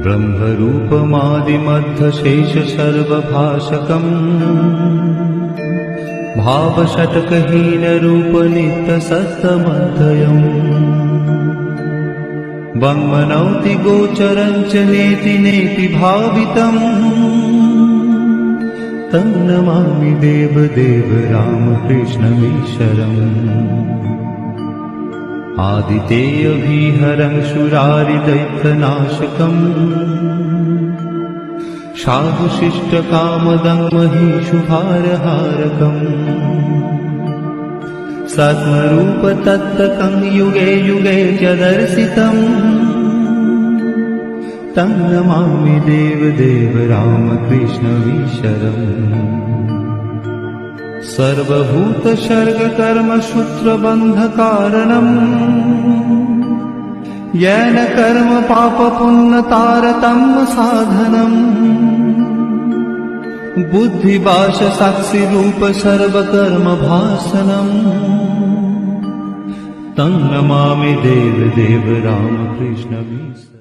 ब्रह्मरूपमादिमध्यशेषसर्वभाषकम् भावषट्कहीनरूपनित्यसत्तमध्ययम् वङ्मनौति गोचरं च नेति नेति भावितम् तं नमामि देवदेव रामकृष्णमीश्वरम् आदितेयविहरं शूरारिदैत्यनाशकम् साधुशिष्टकामदं महिषुभारहारकम् सत्मरूपतत्त्वकं युगे युगे च दर्शितम् तं नमामि देवदेव रामकृष्णमीश्वरम् सर्वभूतसर्गकर्मसूत्रबन्धकारणम् येन कर्म पापपुण्यतारतम्य साधनम् बुद्धिभाषसाक्षिरूप सर्वकर्मभासनम् तं नमामि देवदेव रामकृष्णमीश्वरम्।